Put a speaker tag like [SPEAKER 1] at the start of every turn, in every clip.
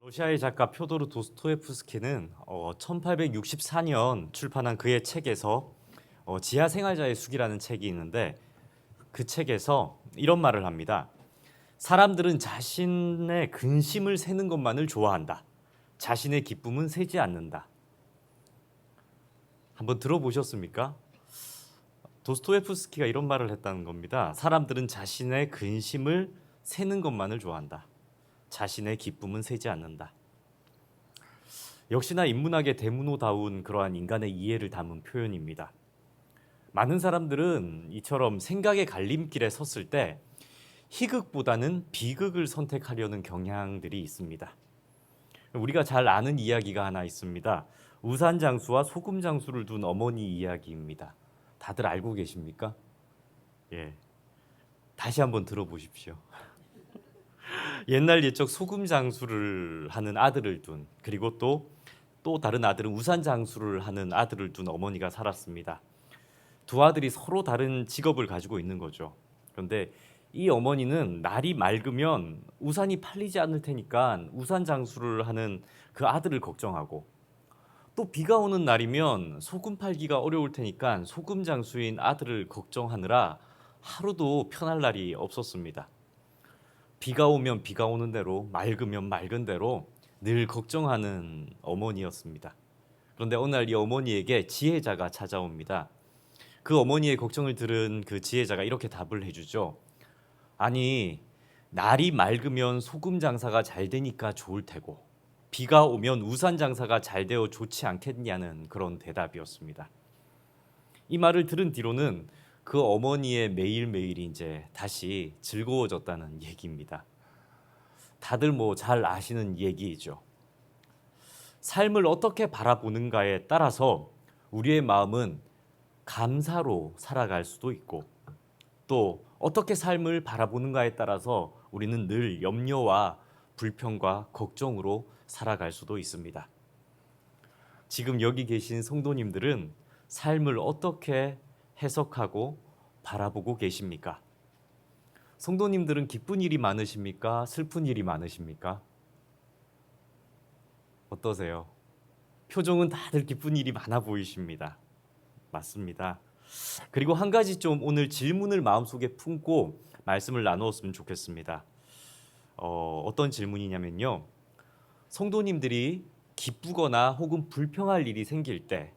[SPEAKER 1] 러시아의 작가 표도르 도스토옙스키는 1864년 출판한 그의 책에서 지하 생활자의 숙이라는 책이 있는데 그 책에서 이런 말을 합니다. 사람들은 자신의 근심을 세는 것만을 좋아한다. 자신의 기쁨은 세지 않는다. 한번 들어보셨습니까? 도스토옙스키가 이런 말을 했다는 겁니다. 사람들은 자신의 근심을 세는 것만을 좋아한다. 자신의 기쁨은 세지 않는다. 역시나 인문학의 대문호다운 그러한 인간의 이해를 담은 표현입니다. 많은 사람들은 이처럼 생각의 갈림길에 섰을 때 희극보다는 비극을 선택하려는 경향들이 있습니다. 우리가 잘 아는 이야기가 하나 있습니다. 우산장수와 소금장수를 둔 어머니 이야기입니다. 다들 알고 계십니까? 예. 다시 한번 들어보십시오. 옛날 옛적 소금장수를 하는 아들을 둔, 그리고 또 다른 아들은 우산장수를 하는 아들을 둔 어머니가 살았습니다. 두 아들이 서로 다른 직업을 가지고 있는 거죠. 그런데 이 어머니는 날이 맑으면 우산이 팔리지 않을 테니까 우산장수를 하는 그 아들을 걱정하고, 또 비가 오는 날이면 소금 팔기가 어려울 테니까 소금장수인 아들을 걱정하느라 하루도 편할 날이 없었습니다. 비가 오면 비가 오는 대로, 맑으면 맑은 대로 늘 걱정하는 어머니였습니다. 그런데 어느 날 이 어머니에게 지혜자가 찾아옵니다. 그 어머니의 걱정을 들은 그 지혜자가 이렇게 답을 해주죠. 아니, 날이 맑으면 소금 장사가 잘 되니까 좋을 테고 비가 오면 우산 장사가 잘 되어 좋지 않겠냐는 그런 대답이었습니다. 이 말을 들은 뒤로는 그 어머니의 매일매일이 이제 다시 즐거워졌다는 얘기입니다. 다들 뭐 잘 아시는 얘기이죠. 삶을 어떻게 바라보는가에 따라서 우리의 마음은 감사로 살아갈 수도 있고, 또 어떻게 삶을 바라보는가에 따라서 우리는 늘 염려와 불평과 걱정으로 살아갈 수도 있습니다. 지금 여기 계신 성도님들은 삶을 어떻게 해석하고 바라보고 계십니까? 성도님들은 기쁜 일이 많으십니까? 슬픈 일이 많으십니까? 어떠세요? 표정은 다들 기쁜 일이 많아 보이십니다. 맞습니다. 그리고 한 가지 좀 오늘 질문을 마음속에 품고 말씀을 나누었으면 좋겠습니다. 어떤 질문이냐면요. 성도님들이 기쁘거나 혹은 불평할 일이 생길 때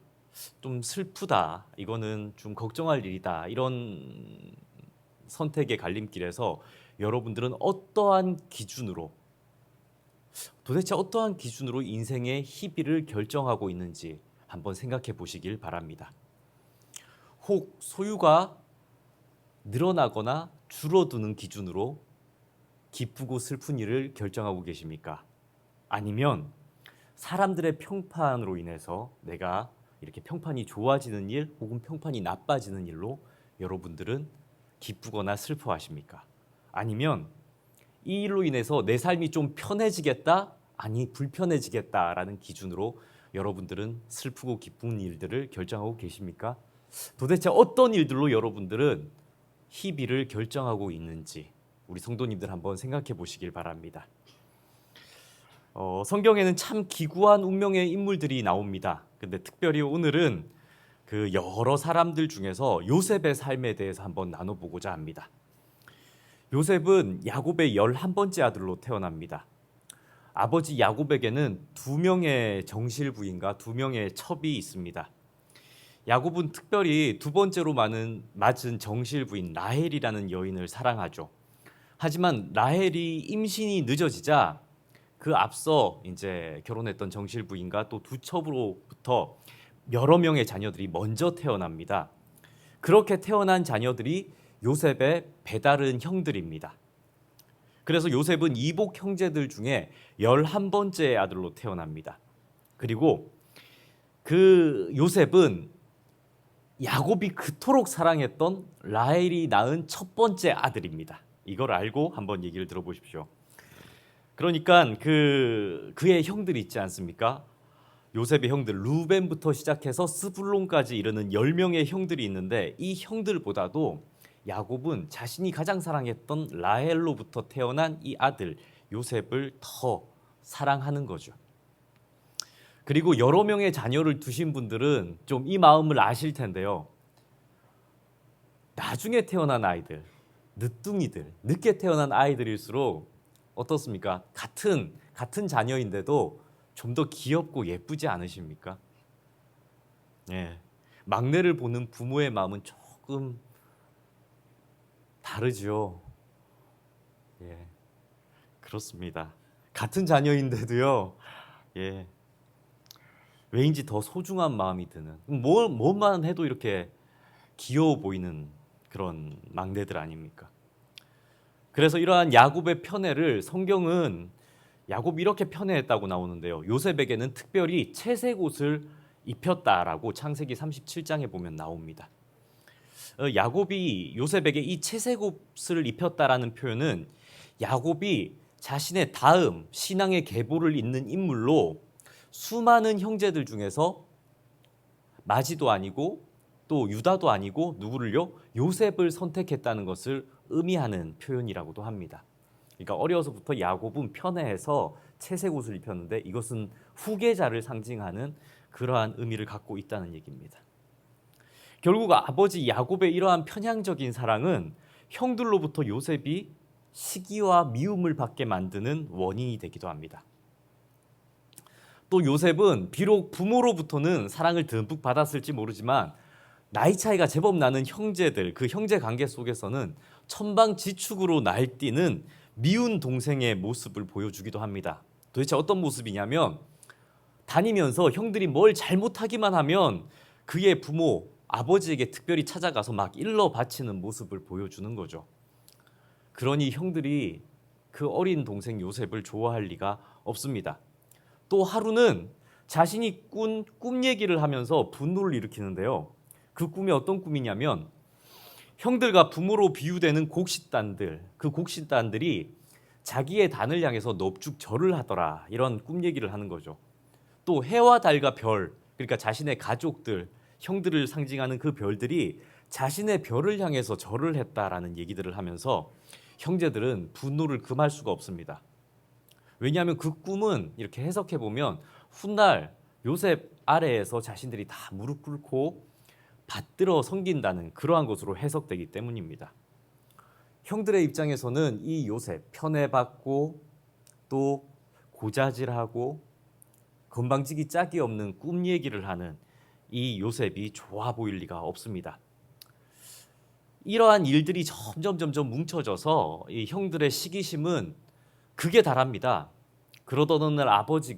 [SPEAKER 1] 좀 슬프다, 이거는 좀 걱정할 일이다, 이런 선택의 갈림길에서 여러분들은 도대체 어떠한 기준으로 인생의 희비를 결정하고 있는지 한번 생각해 보시길 바랍니다. 혹 소유가 늘어나거나 줄어드는 기준으로 기쁘고 슬픈 일을 결정하고 계십니까? 아니면 사람들의 평판으로 인해서 내가 이렇게 평판이 좋아지는 일 혹은 평판이 나빠지는 일로 여러분들은 기쁘거나 슬퍼하십니까? 아니면 이 일로 인해서 내 삶이 좀 편해지겠다, 아니 불편해지겠다라는 기준으로 여러분들은 슬프고 기쁜 일들을 결정하고 계십니까? 도대체 어떤 일들로 여러분들은 희비를 결정하고 있는지 우리 성도님들 한번 생각해 보시길 바랍니다. 성경에는 참 기구한 운명의 인물들이 나옵니다. 근데 특별히 오늘은 그 여러 사람들 중에서 요셉의 삶에 대해서 한번 나눠보고자 합니다. 요셉은 야곱의 11번째 아들로 태어납니다. 아버지 야곱에게는 2명의 정실 부인과 2명의 첩이 있습니다. 야곱은 특별히 두 번째로 맞은 정실 부인 라헬이라는 여인을 사랑하죠. 하지만 라헬이 임신이 늦어지자 그 앞서 이제 결혼했던 정실 부인과 또 두 첩으로부터 여러 명의 자녀들이 먼저 태어납니다. 그렇게 태어난 자녀들이 요셉의 배다른 형들입니다. 그래서 요셉은 이복 형제들 중에 11번째 아들로 태어납니다. 그리고 그 요셉은 야곱이 그토록 사랑했던 라헬이 낳은 첫 번째 아들입니다. 이걸 알고 한번 얘기를 들어보십시오. 그러니까 그의 형들이 있지 않습니까? 요셉의 형들 루벤부터 시작해서 스불론까지 이르는 10명의 형들이 있는데 이 형들보다도 야곱은 자신이 가장 사랑했던 라헬로부터 태어난 이 아들 요셉을 더 사랑하는 거죠. 그리고 여러 명의 자녀를 두신 분들은 좀 이 마음을 아실 텐데요. 나중에 태어난 아이들, 늦둥이들, 늦게 태어난 아이들일수록 어떻습니까? 같은 자녀인데도 좀 더 귀엽고 예쁘지 않으십니까? 예. 막내를 보는 부모의 마음은 조금 다르죠. 예. 그렇습니다. 같은 자녀인데도요. 예. 왜인지 더 소중한 마음이 드는. 뭐만 해도 이렇게 귀여워 보이는 그런 막내들 아닙니까? 그래서 이러한 야곱의 편애를 성경은 야곱이 이렇게 편애했다고 나오는데요. 요셉에게는 특별히 채색 옷을 입혔다라고 창세기 37장에 보면 나옵니다. 야곱이 요셉에게 이 채색 옷을 입혔다라는 표현은 야곱이 자신의 다음 신앙의 계보를 잇는 인물로 수많은 형제들 중에서 마지도 아니고 또 유다도 아니고 누구를요? 요셉을 선택했다는 것을 의미하는 표현이라고도 합니다. 그러니까 어려서부터 야곱은 편애해서 채색 옷을 입혔는데 이것은 후계자를 상징하는 그러한 의미를 갖고 있다는 얘기입니다. 결국 아버지 야곱의 이러한 편향적인 사랑은 형들로부터 요셉이 시기와 미움을 받게 만드는 원인이 되기도 합니다. 또 요셉은 비록 부모로부터는 사랑을 듬뿍 받았을지 모르지만 나이 차이가 제법 나는 형제들, 그 형제 관계 속에서는 천방지축으로 날뛰는 미운 동생의 모습을 보여주기도 합니다. 도대체 어떤 모습이냐면 다니면서 형들이 뭘 잘못하기만 하면 그의 부모, 아버지에게 특별히 찾아가서 막 일러 바치는 모습을 보여주는 거죠. 그러니 형들이 그 어린 동생 요셉을 좋아할 리가 없습니다. 또 하루는 자신이 꾼 꿈 얘기를 하면서 분노를 일으키는데요. 그 꿈이 어떤 꿈이냐면 형들과 부모로 비유되는 곡식단들, 그 곡식단들이 자기의 단을 향해서 넙죽 절을 하더라, 이런 꿈 얘기를 하는 거죠. 또 해와 달과 별, 그러니까 자신의 가족들, 형들을 상징하는 그 별들이 자신의 별을 향해서 절을 했다라는 얘기들을 하면서 형제들은 분노를 금할 수가 없습니다. 왜냐하면 그 꿈은 이렇게 해석해 보면 훗날 요셉 아래에서 자신들이 다 무릎 꿇고 받들어 섬긴다는 그러한 것으로 해석되기 때문입니다. 형들의 입장에서는 이 요셉 편애받고 또 고자질하고 건방지기 짝이 없는 꿈 얘기를 하는 이 요셉이 좋아 보일 리가 없습니다. 이러한 일들이 점점 뭉쳐져서 이 형들의 시기심은 극에 달합니다. 그러던 어느 날 아버지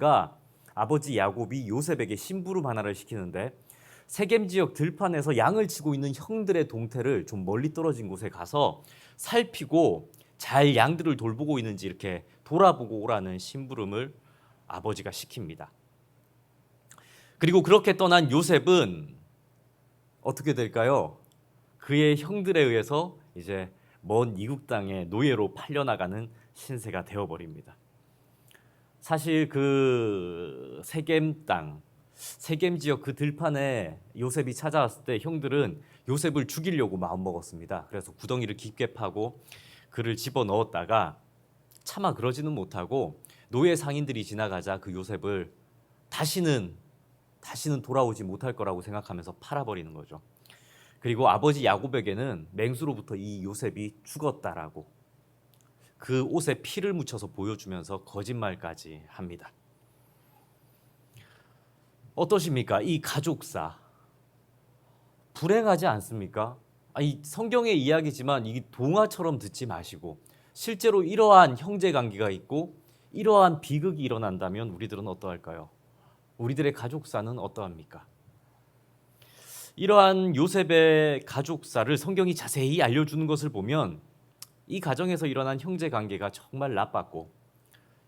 [SPEAKER 1] 야곱이 요셉에게 심부름 하나를 시키는데 세겜 지역 들판에서 양을 치고 있는 형들의 동태를 좀 멀리 떨어진 곳에 가서 살피고 잘 양들을 돌보고 있는지 이렇게 돌아보고 오라는 심부름을 아버지가 시킵니다. 그리고 그렇게 떠난 요셉은 어떻게 될까요? 그의 형들에 의해서 이제 먼 이국 땅의 노예로 팔려나가는 신세가 되어버립니다. 사실 그 세겜 땅, 세겜 지역 그 들판에 요셉이 찾아왔을 때 형들은 요셉을 죽이려고 마음먹었습니다. 그래서 구덩이를 깊게 파고 그를 집어넣었다가 차마 그러지는 못하고 노예 상인들이 지나가자 그 요셉을 다시는 돌아오지 못할 거라고 생각하면서 팔아버리는 거죠. 그리고 아버지 야곱에게는 맹수로부터 이 요셉이 죽었다라고 그 옷에 피를 묻혀서 보여주면서 거짓말까지 합니다. 어떠십니까? 이 가족사 불행하지 않습니까? 이 성경의 이야기지만 이게 동화처럼 듣지 마시고 실제로 이러한 형제 관계가 있고 이러한 비극이 일어난다면 우리들은 어떠할까요? 우리들의 가족사는 어떠합니까? 이러한 요셉의 가족사를 성경이 자세히 알려주는 것을 보면 이 가정에서 일어난 형제 관계가 정말 나빴고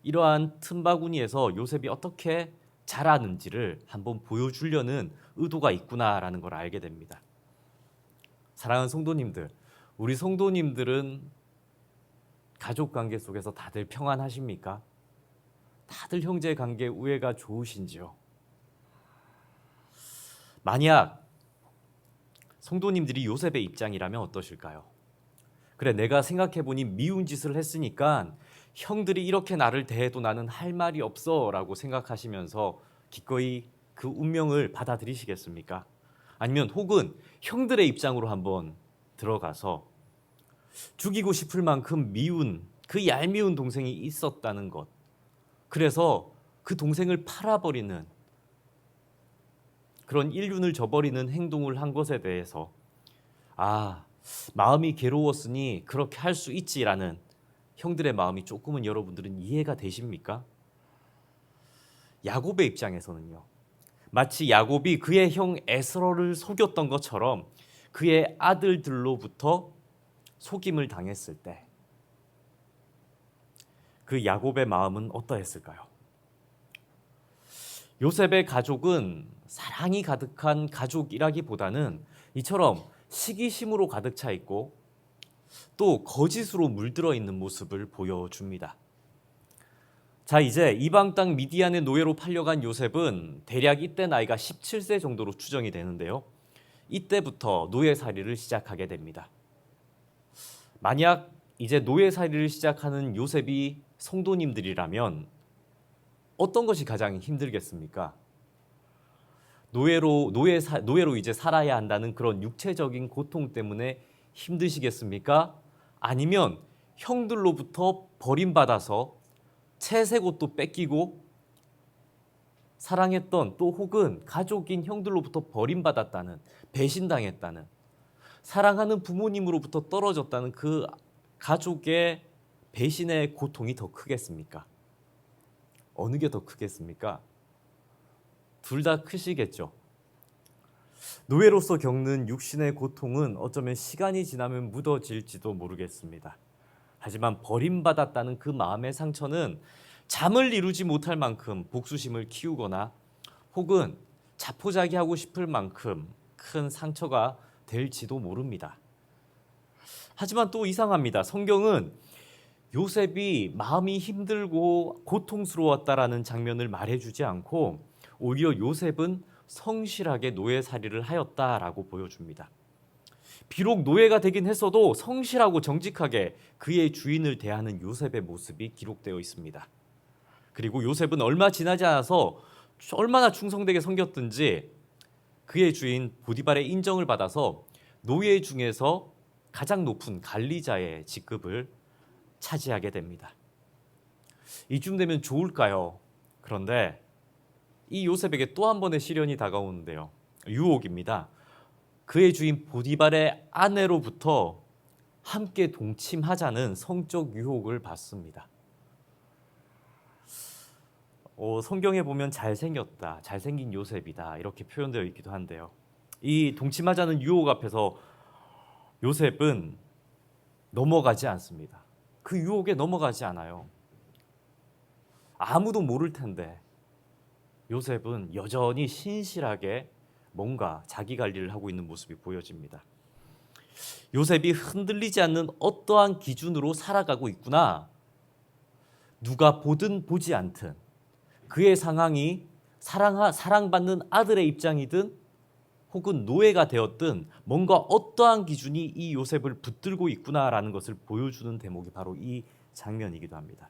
[SPEAKER 1] 이러한 틈바구니에서 요셉이 어떻게 자라는지를 한번 보여주려는 의도가 있구나라는 걸 알게 됩니다. 사랑하는 성도님들, 우리 성도님들은 가족 관계 속에서 다들 평안하십니까? 다들 형제 관계 우애가 좋으신지요? 만약 성도님들이 요셉의 입장이라면 어떠실까요? 그래, 내가 생각해보니 미운 짓을 했으니까 형들이 이렇게 나를 대해도 나는 할 말이 없어라고 생각하시면서 기꺼이 그 운명을 받아들이시겠습니까? 아니면 혹은 형들의 입장으로 한번 들어가서 죽이고 싶을 만큼 미운 그 얄미운 동생이 있었다는 것, 그래서 그 동생을 팔아버리는 그런 인륜을 저버리는 행동을 한 것에 대해서 마음이 괴로웠으니 그렇게 할 수 있지라는 형들의 마음이 조금은 여러분들은 이해가 되십니까? 야곱의 입장에서는요, 마치 야곱이 그의 형 에스로를 속였던 것처럼 그의 아들들로부터 속임을 당했을 때 그 야곱의 마음은 어떠했을까요? 요셉의 가족은 사랑이 가득한 가족이라기보다는 이처럼 시기심으로 가득 차 있고 또 거짓으로 물들어 있는 모습을 보여줍니다. 자, 이제 이방 땅 미디안의 노예로 팔려간 요셉은 대략 이때 나이가 17세 정도로 추정이 되는데요. 이때부터 노예살이를 시작하게 됩니다. 만약 이제 노예살이를 시작하는 요셉이 성도님들이라면 어떤 것이 가장 힘들겠습니까? 노예로 이제 살아야 한다는 그런 육체적인 고통 때문에 힘드시겠습니까? 아니면 형들로부터 버림받아서 채색 옷도 뺏기고 사랑했던 또 혹은 가족인 형들로부터 버림받았다는, 배신당했다는, 사랑하는 부모님으로부터 떨어졌다는 그 가족의 배신의 고통이 더 크겠습니까? 어느 게 더 크겠습니까? 둘 다 크시겠죠. 노예로서 겪는 육신의 고통은 어쩌면 시간이 지나면 묻어질지도 모르겠습니다. 하지만 버림받았다는 그 마음의 상처는 잠을 이루지 못할 만큼 복수심을 키우거나 혹은 자포자기하고 싶을 만큼 큰 상처가 될지도 모릅니다. 하지만 또 이상합니다. 성경은 요셉이 마음이 힘들고 고통스러웠다라는 장면을 말해주지 않고 오히려 요셉은 성실하게 노예살이를 하였다라고 보여줍니다. 비록 노예가 되긴 했어도 성실하고 정직하게 그의 주인을 대하는 요셉의 모습이 기록되어 있습니다. 그리고 요셉은 얼마 지나지 않아서 얼마나 충성되게 섬겼든지 그의 주인 보디발의 인정을 받아서 노예 중에서 가장 높은 관리자의 직급을 차지하게 됩니다. 이쯤 되면 좋을까요? 그런데 이 요셉에게 또 한 번의 시련이 다가오는데요. 유혹입니다. 그의 주인 보디발의 아내로부터 함께 동침하자는 성적 유혹을 받습니다. 성경에 보면 잘생겼다, 잘생긴 요셉이다 이렇게 표현되어 있기도 한데요. 이 동침하자는 유혹 앞에서 요셉은 넘어가지 않습니다. 그 유혹에 넘어가지 않아요. 아무도 모를 텐데 요셉은 여전히 신실하게 뭔가 자기 관리를 하고 있는 모습이 보여집니다. 요셉이 흔들리지 않는 어떠한 기준으로 살아가고 있구나. 누가 보든 보지 않든 그의 상황이 사랑받는 아들의 입장이든 혹은 노예가 되었든 뭔가 어떠한 기준이 이 요셉을 붙들고 있구나라는 것을 보여주는 대목이 바로 이 장면이기도 합니다.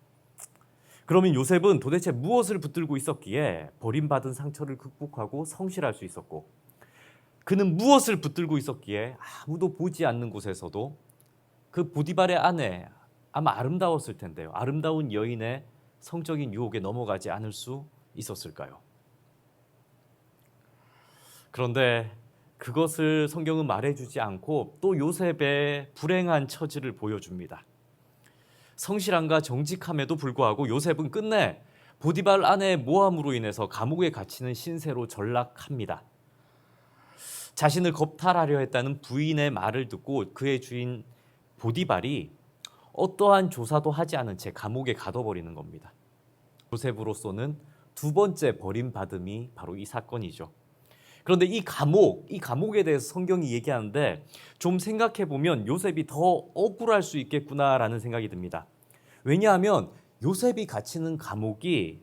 [SPEAKER 1] 그러면 요셉은 도대체 무엇을 붙들고 있었기에 버림받은 상처를 극복하고 성실할 수 있었고, 그는 무엇을 붙들고 있었기에 아무도 보지 않는 곳에서도 그 보디발의 아내, 아마 아름다웠을 텐데요, 아름다운 여인의 성적인 유혹에 넘어가지 않을 수 있었을까요? 그런데 그것을 성경은 말해주지 않고 또 요셉의 불행한 처지를 보여줍니다. 성실함과 정직함에도 불구하고 요셉은 끝내 보디발 아내의 모함으로 인해서 감옥에 갇히는 신세로 전락합니다. 자신을 겁탈하려 했다는 부인의 말을 듣고 그의 주인 보디발이 어떠한 조사도 하지 않은 채 감옥에 가둬버리는 겁니다. 요셉으로서는 두 번째 버림받음이 바로 이 사건이죠. 그런데 이 감옥에 대해서 성경이 얘기하는데 좀 생각해보면 요셉이 더 억울할 수 있겠구나라는 생각이 듭니다. 왜냐하면 요셉이 갇히는 감옥이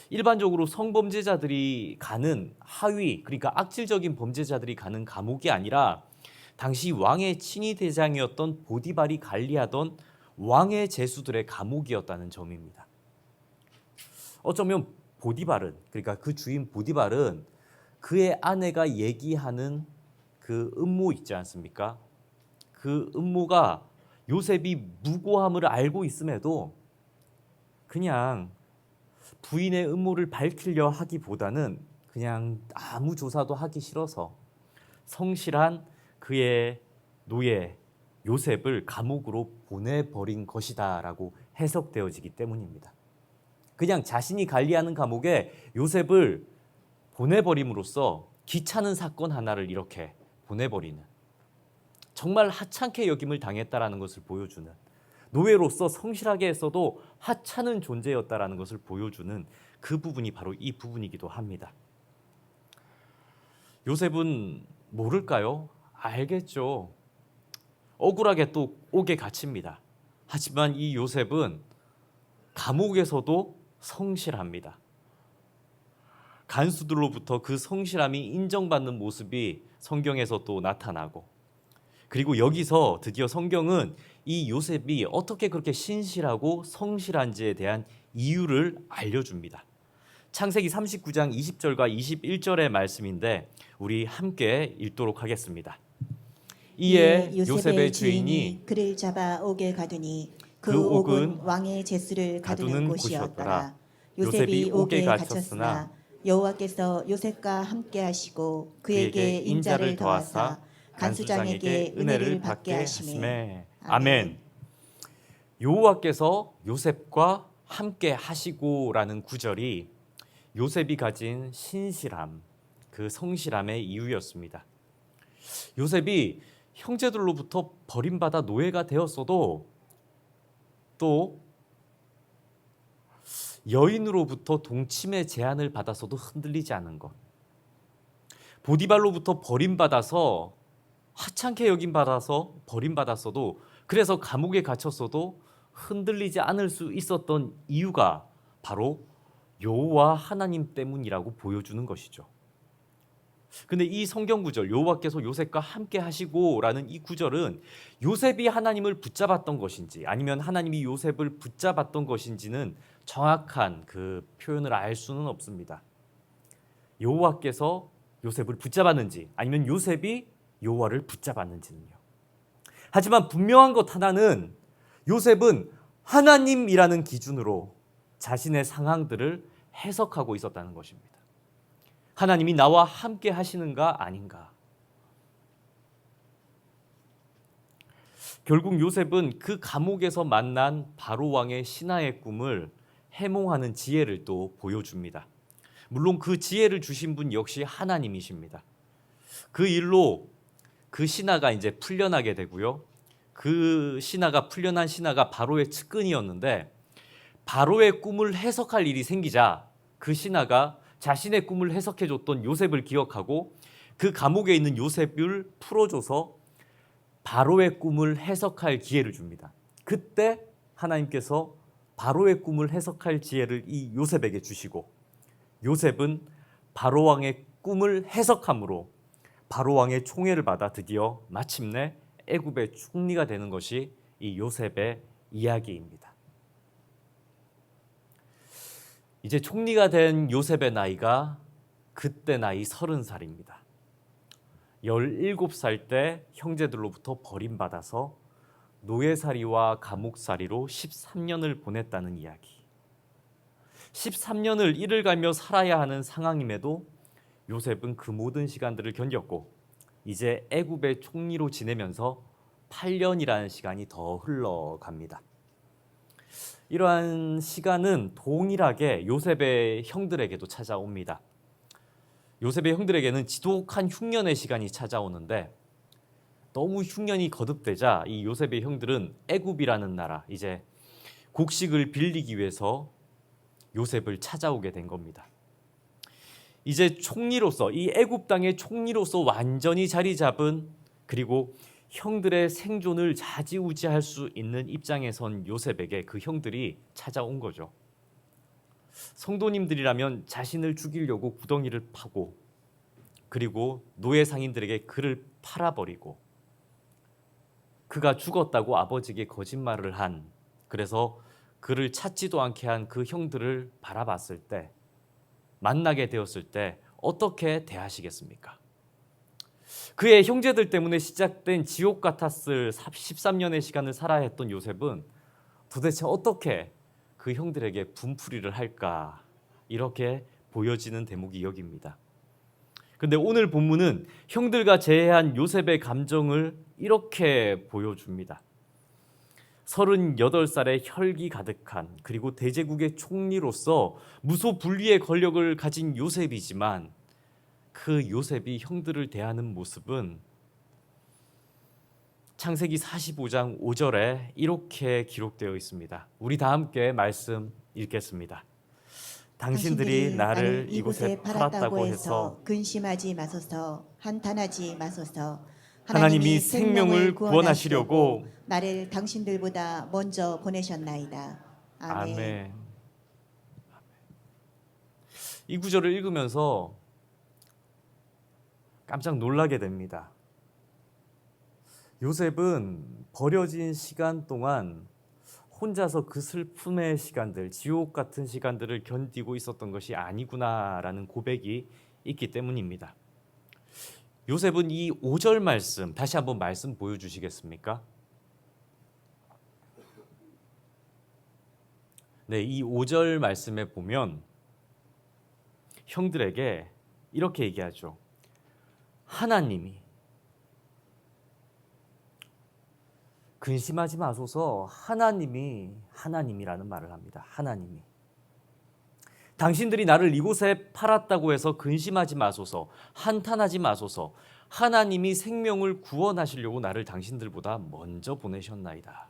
[SPEAKER 1] 일반적으로 성범죄자들이 가는 하위, 그러니까 악질적인 범죄자들이 가는 감옥이 아니라 당시 왕의 친위 대장이었던 보디발이 관리하던 왕의 제수들의 감옥이었다는 점입니다. 어쩌면 보디발은, 그러니까 그 주인 보디발은 그의 아내가 얘기하는 그 음모 있지 않습니까? 그 음모가 요셉이 무고함을 알고 있음에도 그냥 부인의 음모를 밝히려 하기보다는 그냥 아무 조사도 하기 싫어서 성실한 그의 노예 요셉을 감옥으로 보내버린 것이다라고 해석되어지기 때문입니다. 그냥 자신이 관리하는 감옥에 요셉을 보내버림으로써 귀찮은 사건 하나를 이렇게 보내버리는, 정말 하찮게 여김을 당했다라는 것을 보여주는, 노예로서 성실하게 했어도 하찮은 존재였다라는 것을 보여주는 그 부분이 바로 이 부분이기도 합니다. 요셉은 모를까요? 알겠죠. 억울하게 또 옥에 갇힙니다. 하지만 이 요셉은 감옥에서도 성실합니다. 간수들로부터 그 성실함이 인정받는 모습이 성경에서 또 나타나고, 그리고 여기서 드디어 성경은 이 요셉이 어떻게 그렇게 신실하고 성실한지에 대한 이유를 알려줍니다. 창세기 39장 20절과 21절의 말씀인데 우리 함께 읽도록 하겠습니다. 이에 요셉의 주인이
[SPEAKER 2] 그를 잡아 옥에 가두니
[SPEAKER 1] 그
[SPEAKER 2] 그
[SPEAKER 1] 옥은
[SPEAKER 2] 옥은 왕의 제수를 가두는
[SPEAKER 1] 가두는
[SPEAKER 2] 곳이었더라.
[SPEAKER 1] 요셉이
[SPEAKER 2] 요셉이
[SPEAKER 1] 옥에
[SPEAKER 2] 옥에
[SPEAKER 1] 갇혔으나
[SPEAKER 2] 갇혔으나 여호와께서 요셉과 함께 하시고
[SPEAKER 1] 그에게
[SPEAKER 2] 그에게
[SPEAKER 1] 인자를
[SPEAKER 2] 인자를
[SPEAKER 1] 더하사
[SPEAKER 2] 더하사 간수장에게 은혜를 받게 하시매.
[SPEAKER 1] 아멘. 여호와께서 요셉과 함께 하시고라는 구절이 요셉이 가진 신실함, 그 성실함의 이유였습니다. 요셉이 형제들로부터 버림받아 노예가 되었어도 또 여인으로부터 동침의 제안을 받아서도 흔들리지 않은 것, 보디발로부터 버림받아서 하찮게 여김받아서 버림받았어도, 그래서 감옥에 갇혔어도 흔들리지 않을 수 있었던 이유가 바로 여호와 하나님 때문이라고 보여주는 것이죠. 근데 이 성경 구절, 여호와께서 요셉과 함께 하시고라는 이 구절은 요셉이 하나님을 붙잡았던 것인지 아니면 하나님이 요셉을 붙잡았던 것인지는 정확한 그 표현을 알 수는 없습니다. 여호와께서 요셉을 붙잡았는지 아니면 요셉이 여호와를 붙잡았는지는요. 하지만 분명한 것 하나는 요셉은 하나님이라는 기준으로 자신의 상황들을 해석하고 있었다는 것입니다. 하나님이 나와 함께 하시는가 아닌가. 결국 요셉은 그 감옥에서 만난 바로 왕의 신하의 꿈을 해몽하는 지혜를 또 보여줍니다. 물론 그 지혜를 주신 분 역시 하나님이십니다. 그 일로 그 신하가 이제 풀려나게 되고요. 그 신하가 풀려난 신하가 바로의 측근이었는데 바로의 꿈을 해석할 일이 생기자 그 신하가 자신의 꿈을 해석해줬던 요셉을 기억하고 그 감옥에 있는 요셉을 풀어줘서 바로의 꿈을 해석할 기회를 줍니다. 그때 하나님께서 바로의 꿈을 해석할 지혜를 이 요셉에게 주시고 요셉은 바로 왕의 꿈을 해석함으로 바로 왕의 총애를 받아 드디어 마침내 애굽의 총리가 되는 것이 이 요셉의 이야기입니다. 이제 총리가 된 요셉의 나이가 그때 나이 30살입니다. 17살 때 형제들로부터 버림받아서 노예살이와 감옥살이로 13년을 보냈다는 이야기. 13년을 이를 갈며 살아야 하는 상황임에도 요셉은 그 모든 시간들을 견뎠고 이제 애굽의 총리로 지내면서 8년이라는 시간이 더 흘러갑니다. 이러한 시간은 동일하게 요셉의 형들에게도 찾아옵니다. 요셉의 형들에게는 지독한 흉년의 시간이 찾아오는데 너무 흉년이 거듭되자 이 요셉의 형들은 애굽이라는 나라, 이제 곡식을 빌리기 위해서 요셉을 찾아오게 된 겁니다. 이제 총리로서, 이 애굽 땅의 총리로서 완전히 자리 잡은, 그리고 형들의 생존을 좌지우지할 수 있는 입장에 선 요셉에게 그 형들이 찾아온 거죠. 성도님들이라면 자신을 죽이려고 구덩이를 파고 그리고 노예 상인들에게 그를 팔아버리고 그가 죽었다고 아버지에게 거짓말을 한, 그래서 그를 찾지도 않게 한 그 형들을 바라봤을 때, 만나게 되었을 때 어떻게 대하시겠습니까? 그의 형제들 때문에 시작된 지옥 같았을 13년의 시간을 살아야 했던 요셉은 도대체 어떻게 그 형들에게 분풀이를 할까, 이렇게 보여지는 대목이 여기입니다. 근데 오늘 본문은 형들과 재회한 요셉의 감정을 이렇게 보여줍니다. 38살의 혈기 가득한, 그리고 대제국의 총리로서 무소불위의 권력을 가진 요셉이지만 그 요셉이 형들을 대하는 모습은 창세기 45장 5절에 이렇게 기록되어 있습니다. 우리 다 함께 말씀 읽겠습니다. 당신들이 나를 이곳에 팔았다고 해서
[SPEAKER 2] 근심하지 마소서, 한탄하지 마소서.
[SPEAKER 1] 하나님이 생명을 구원하시려고
[SPEAKER 2] 나를 당신들보다 먼저 보내셨나이다. 아멘.
[SPEAKER 1] 아멘. 이 구절을 읽으면서 깜짝 놀라게 됩니다. 요셉은 버려진 시간 동안 혼자서 그 슬픔의 시간들, 지옥 같은 시간들을 견디고 있었던 것이 아니구나라는 고백이 있기 때문입니다. 요셉은 이 5절 말씀, 다시 한번 말씀 보여주시겠습니까? 네, 이 5절 말씀에 보면 형들에게 이렇게 얘기하죠. 하나님이, 근심하지 마소서, 하나님이라는 말을 합니다. 하나님이. 당신들이 나를 이곳에 팔았다고 해서 근심하지 마소서, 한탄하지 마소서. 하나님이 생명을 구원하시려고 나를 당신들보다 먼저 보내셨나이다.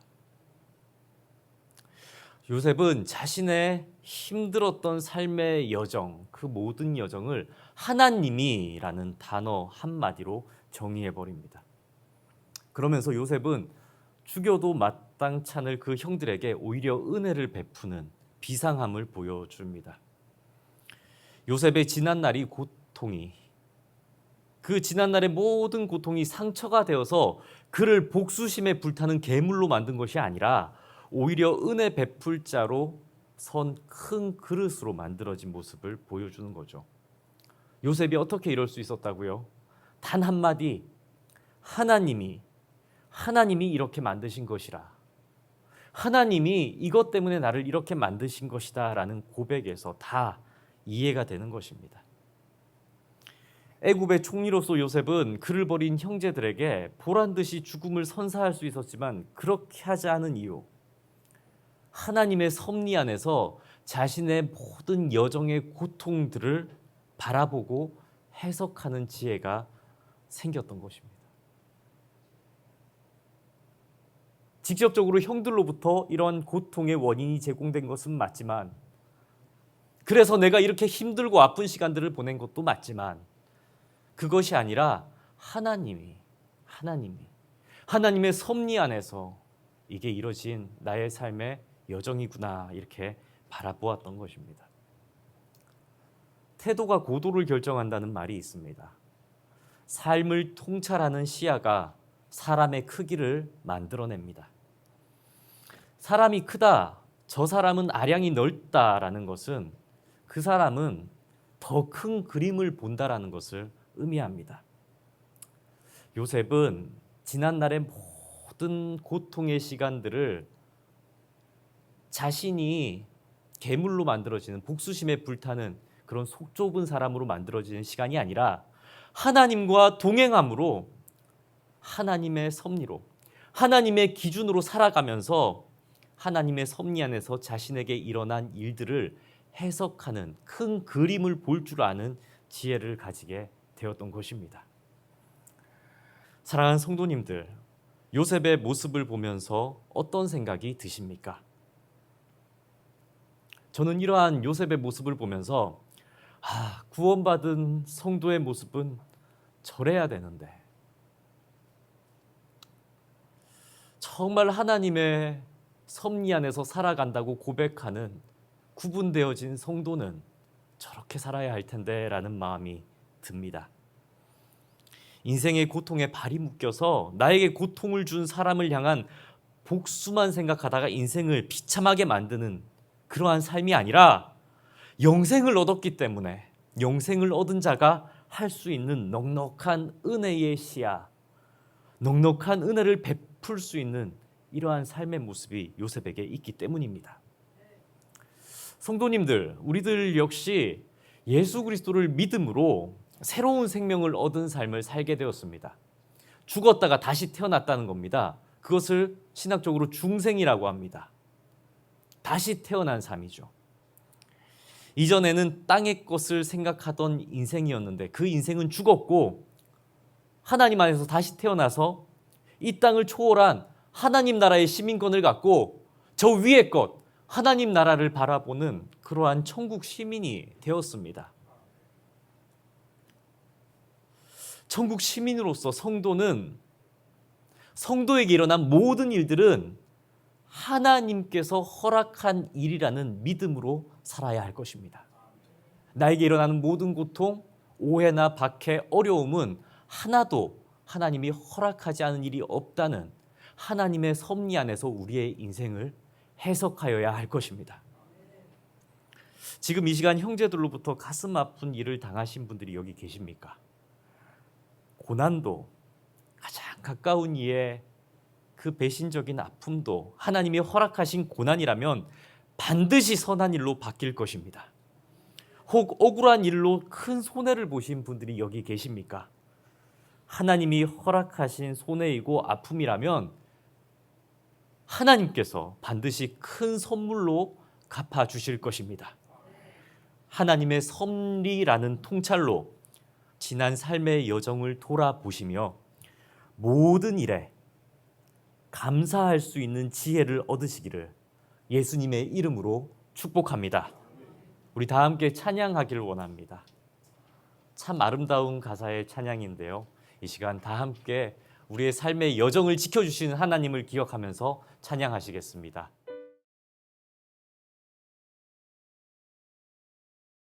[SPEAKER 1] 요셉은 자신의 힘들었던 삶의 여정, 그 모든 여정을 하나님이라는 단어 한마디로 정의해버립니다. 그러면서 요셉은 죽여도 마땅찮을 그 형들에게 오히려 은혜를 베푸는 비상함을 보여줍니다. 요셉의 지난날이 고통이, 그 지난날의 모든 고통이 상처가 되어서 그를 복수심에 불타는 괴물로 만든 것이 아니라 오히려 은혜 베풀 자로 선 큰 그릇으로 만들어진 모습을 보여주는 거죠. 요셉이 어떻게 이럴 수 있었다고요? 단 한마디, 하나님이 이렇게 만드신 것이라, 하나님이 이것 때문에 나를 이렇게 만드신 것이다 라는 고백에서 다 이해가 되는 것입니다. 애굽의 총리로서 요셉은 그를 버린 형제들에게 보란듯이 죽음을 선사할 수 있었지만 그렇게 하지 않은 이유, 하나님의 섭리 안에서 자신의 모든 여정의 고통들을 바라보고 해석하는 지혜가 생겼던 것입니다. 직접적으로 형들로부터 이러한 고통의 원인이 제공된 것은 맞지만, 그래서 내가 이렇게 힘들고 아픈 시간들을 보낸 것도 맞지만, 그것이 아니라 하나님의 섭리 안에서 이게 이뤄진 나의 삶의 여정이구나, 이렇게 바라보았던 것입니다. 태도가 고도를 결정한다는 말이 있습니다. 삶을 통찰하는 시야가 사람의 크기를 만들어냅니다. 사람이 크다, 저 사람은 아량이 넓다라는 것은 그 사람은 더 큰 그림을 본다라는 것을 의미합니다. 요셉은 지난날의 모든 고통의 시간들을 자신이 괴물로 만들어지는, 복수심에 불타는 그런 속 좁은 사람으로 만들어지는 시간이 아니라 하나님과 동행함으로, 하나님의 섭리로, 하나님의 기준으로 살아가면서 하나님의 섭리 안에서 자신에게 일어난 일들을 해석하는, 큰 그림을 볼 줄 아는 지혜를 가지게 되었던 것입니다. 사랑하는 성도님들, 요셉의 모습을 보면서 어떤 생각이 드십니까? 저는 이러한 요셉의 모습을 보면서 구원받은 성도의 모습은 저래야 되는데, 정말 하나님의 섭리 안에서 살아간다고 고백하는 구분되어진 성도는 저렇게 살아야 할 텐데 라는 마음이 듭니다. 인생의 고통에 발이 묶여서 나에게 고통을 준 사람을 향한 복수만 생각하다가 인생을 비참하게 만드는 그러한 삶이 아니라 영생을 얻었기 때문에 영생을 얻은 자가 할 수 있는 넉넉한 은혜의 시야, 넉넉한 은혜를 베풀 수 있는 이러한 삶의 모습이 요셉에게 있기 때문입니다. 성도님들, 우리들 역시 예수 그리스도를 믿음으로 새로운 생명을 얻은 삶을 살게 되었습니다. 죽었다가 다시 태어났다는 겁니다. 그것을 신학적으로 중생이라고 합니다. 다시 태어난 삶이죠. 이전에는 땅의 것을 생각하던 인생이었는데 그 인생은 죽었고 하나님 안에서 다시 태어나서 이 땅을 초월한 하나님 나라의 시민권을 갖고 저 위의 것, 하나님 나라를 바라보는 그러한 천국 시민이 되었습니다. 천국 시민으로서 성도는 성도에게 일어난 모든 일들은 하나님께서 허락한 일이라는 믿음으로 살아야 할 것입니다. 나에게 일어나는 모든 고통, 오해나 박해, 어려움은 하나도 하나님이 허락하지 않은 일이 없다는 하나님의 섭리 안에서 우리의 인생을 해석하여야 할 것입니다. 지금 이 시간 형제들로부터 가슴 아픈 일을 당하신 분들이 여기 계십니까? 고난도, 가장 가까운 이의 그 배신적인 아픔도 하나님이 허락하신 고난이라면 반드시 선한 일로 바뀔 것입니다. 혹 억울한 일로 큰 손해를 보신 분들이 여기 계십니까? 하나님이 허락하신 손해이고 아픔이라면 하나님께서 반드시 큰 선물로 갚아주실 것입니다. 하나님의 섭리라는 통찰로 지난 삶의 여정을 돌아보시며 모든 일에 감사할 수 있는 지혜를 얻으시기를 예수님의 이름으로 축복합니다. 우리 다 함께 찬양하기를 원합니다. 참 아름다운 가사의 찬양인데요. 이 시간 다 함께 우리의 삶의 여정을 지켜주시는 하나님을 기억하면서 찬양하시겠습니다.